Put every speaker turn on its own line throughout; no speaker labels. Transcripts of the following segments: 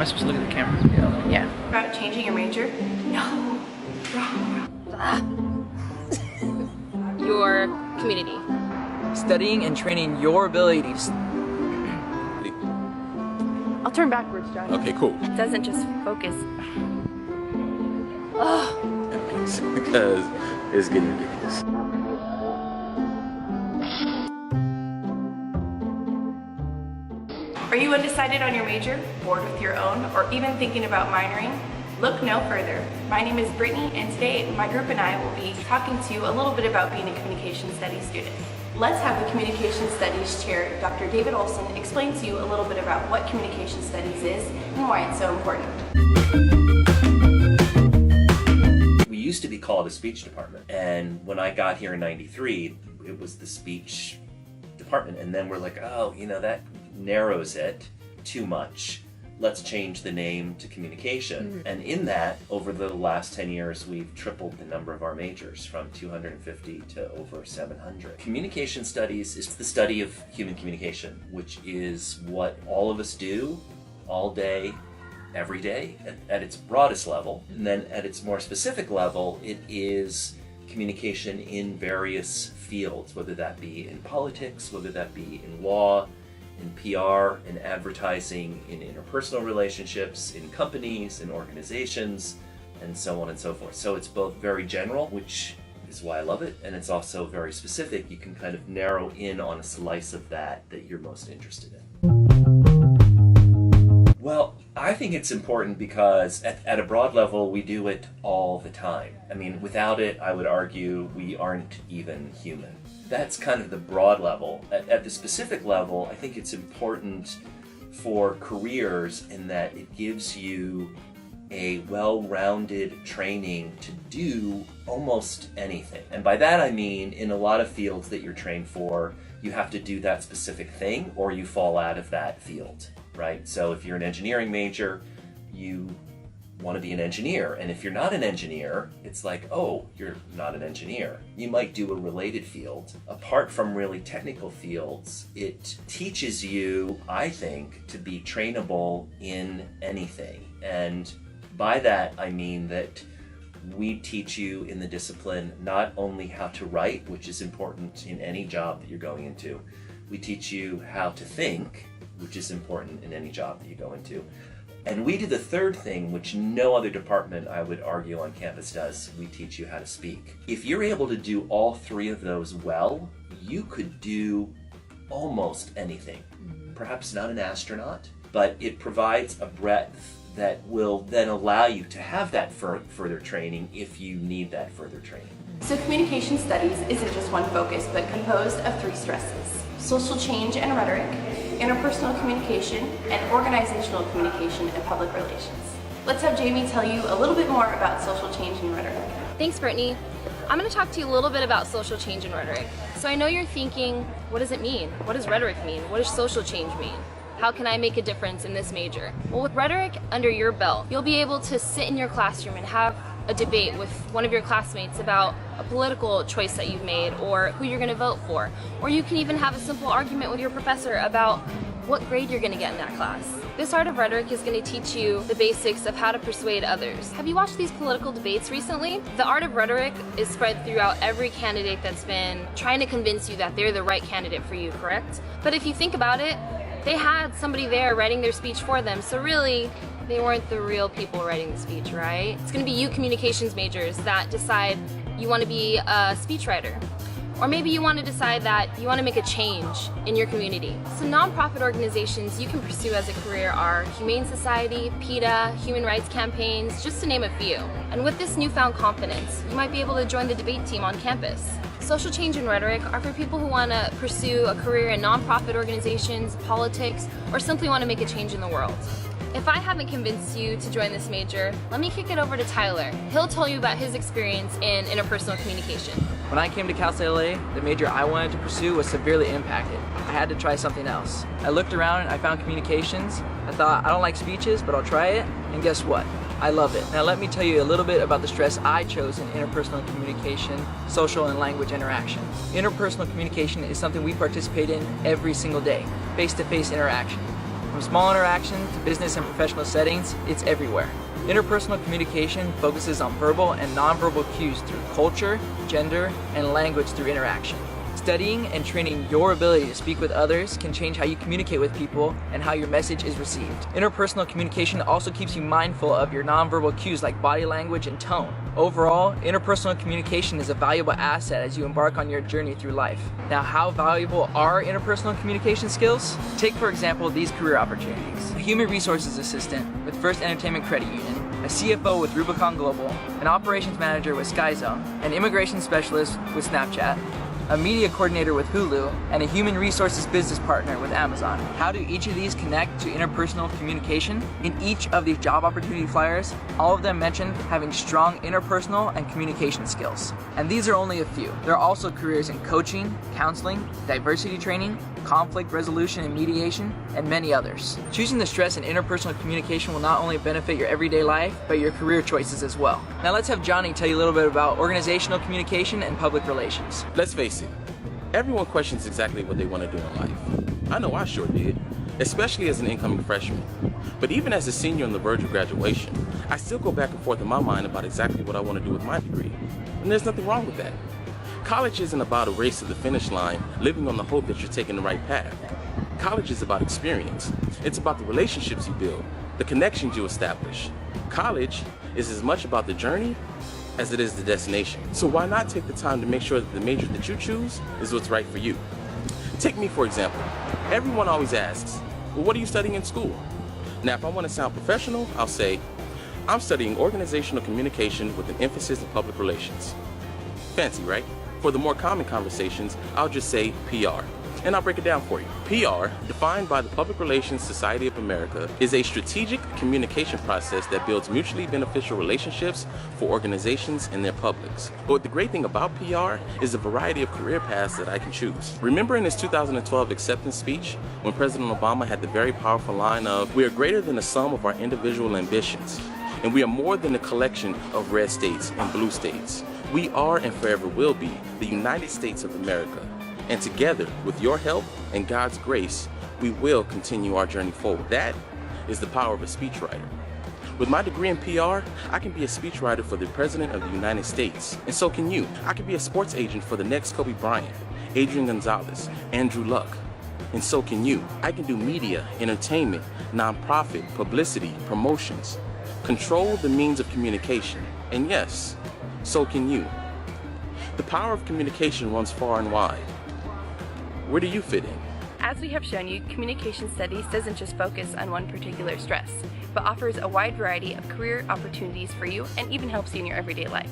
Am I supposed to look at the camera?
Yeah. About changing your major? No.
Your community.
Studying and training your abilities.
I'll turn backwards, Josh.
Okay, cool.
It doesn't just focus.
Because it's getting ridiculous.
Are you undecided on your major, bored with your own, or even thinking about minoring? Look no further. My name is Brittany, and today my group and I will be talking to you a little bit about being a communication studies student. Let's have the Communication Studies Chair, Dr. David Olson, explain to you a little bit about what communication studies is and why it's so important.
We used to be called a speech department, and when I got here in '93, it was the speech department, and then we're like, oh, you know, that narrows it too much. Let's change the name to communication. And in that, over the last 10 years, we've tripled the number of our majors from 250 to over 700. Communication studies is the study of human communication, which is what all of us do all day, every day, at its broadest level. And then at its more specific level, it is communication in various fields, whether that be in politics, whether that be in law, in PR, in advertising, in interpersonal relationships, in companies, in organizations, and so on and so forth. So it's both very general, which is why I love it, and it's also very specific. You can kind of narrow in on a slice of that you're most interested in. Well, I think it's important because at a broad level, we do it all the time. I mean, without it, I would argue we aren't even human. That's kind of the broad level. At the specific level, I think it's important for careers in that it gives you a well-rounded training to do almost anything. And by that I mean, in a lot of fields that you're trained for, you have to do that specific thing or you fall out of that field, right? So if you're an engineering major, you want to be an engineer, and if you're not an engineer, it's like, oh, you're not an engineer. You might do a related field. Apart from really technical fields, it teaches you, I think, to be trainable in anything. And by that, I mean that we teach you in the discipline not only how to write, which is important in any job that you're going into, we teach you how to think, which is important in any job that you go into. And we do the third thing, which no other department, I would argue, on campus does. We teach you how to speak. If you're able to do all three of those well, you could do almost anything. Perhaps not an astronaut, but it provides a breadth that will then allow you to have that further training if you need that further training.
So communication studies isn't just one focus, but composed of three stresses: social change and rhetoric, interpersonal communication, and organizational communication and public relations. Let's have Jamie tell you a little bit more about social change and rhetoric.
Thanks, Brittany. I'm going to talk to you a little bit about social change and rhetoric. So I know you're thinking, what does it mean? What does rhetoric mean? What does social change mean? How can I make a difference in this major? Well, with rhetoric under your belt, you'll be able to sit in your classroom and have a debate with one of your classmates about a political choice that you've made or who you're going to vote for. Or you can even have a simple argument with your professor about what grade you're going to get in that class. This art of rhetoric is going to teach you the basics of how to persuade others. Have you watched these political debates recently? The art of rhetoric is spread throughout every candidate that's been trying to convince you that they're the right candidate for you, correct? But if you think about it, they had somebody there writing their speech for them, so really, they weren't the real people writing the speech, right? It's going to be you communications majors that decide you want to be a speechwriter. Or maybe you want to decide that you want to make a change in your community. So nonprofit organizations you can pursue as a career are Humane Society, PETA, human rights campaigns, just to name a few. And with this newfound confidence, you might be able to join the debate team on campus. Social change and rhetoric are for people who want to pursue a career in nonprofit organizations, politics, or simply want to make a change in the world. If I haven't convinced you to join this major, let me kick it over to Tyler. He'll tell you about his experience in interpersonal communication.
When I came to Cal State LA, the major I wanted to pursue was severely impacted. I had to try something else. I looked around and I found communications. I thought, I don't like speeches, but I'll try it, and guess what? I love it. Now let me tell you a little bit about the stress I chose in interpersonal communication, social and language interaction. Interpersonal communication is something we participate in every single day, face-to-face interaction. When From small interactions to business and professional settings, it's everywhere. Interpersonal communication focuses on verbal and nonverbal cues through culture, gender, and language through interaction. Studying and training your ability to speak with others can change how you communicate with people and how your message is received. Interpersonal communication also keeps you mindful of your nonverbal cues like body language and tone. Overall, interpersonal communication is a valuable asset as you embark on your journey through life. Now, how valuable are interpersonal communication skills? Take, for example, these career opportunities. A human resources assistant with First Entertainment Credit Union, a CFO with Rubicon Global, an operations manager with SkyZone, an immigration specialist with Snapchat, a media coordinator with Hulu, and a human resources business partner with Amazon. How do each of these connect to interpersonal communication? In each of these job opportunity flyers, all of them mentioned having strong interpersonal and communication skills. And these are only a few. There are also careers in coaching, counseling, diversity training, conflict resolution and mediation, and many others. Choosing to stress in interpersonal communication will not only benefit your everyday life, but your career choices as well. Now let's have Johnny tell you a little bit about organizational communication and public relations.
Let's face it, everyone questions exactly what they want to do in life. I know I sure did, especially as an incoming freshman. But even as a senior on the verge of graduation, I still go back and forth in my mind about exactly what I want to do with my degree. And there's nothing wrong with that. College isn't about a race to the finish line, living on the hope that you're taking the right path. College is about experience. It's about the relationships you build, the connections you establish. College is as much about the journey as it is the destination. So why not take the time to make sure that the major that you choose is what's right for you? Take me, for example. Everyone always asks, well, what are you studying in school? Now, if I want to sound professional, I'll say, I'm studying organizational communication with an emphasis in public relations. Fancy, right? For the more common conversations, I'll just say PR. And I'll break it down for you. PR, defined by the Public Relations Society of America, is a strategic communication process that builds mutually beneficial relationships for organizations and their publics. But the great thing about PR is the variety of career paths that I can choose. Remember in his 2012 acceptance speech, when President Obama had the very powerful line of, "We are greater than the sum of our individual ambitions, and we are more than a collection of red states and blue states. We are and forever will be the United States of America. And together, with your help and God's grace, we will continue our journey forward." That is the power of a speechwriter. With my degree in PR, I can be a speechwriter for the President of the United States, and so can you. I can be a sports agent for the next Kobe Bryant, Adrian Gonzalez, Andrew Luck, and so can you. I can do media, entertainment, nonprofit, publicity, promotions. Control the means of communication, and yes, so can you. The power of communication runs far and wide. Where do you fit in?
As we have shown you, communication studies doesn't just focus on one particular stress, but offers a wide variety of career opportunities for you and even helps you in your everyday life.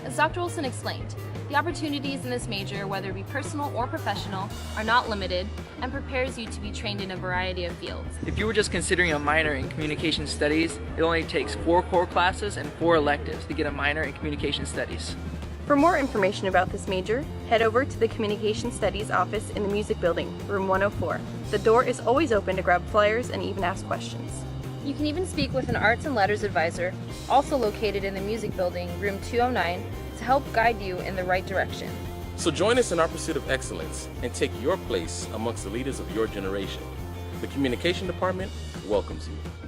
As Dr. Olson explained, the opportunities in this major, whether it be personal or professional, are not limited and prepares you to be trained in a variety of fields.
If you were just considering a minor in communication studies, it only takes 4 core classes and 4 electives to get a minor in communication studies.
For more information about this major, head over to the Communication Studies office in the Music Building, room 104. The door is always open to grab flyers and even ask questions.
You can even speak with an Arts and Letters advisor, also located in the Music Building, room 209, to help guide you in the right direction.
So join us in our pursuit of excellence and take your place amongst the leaders of your generation. The Communication Department welcomes you.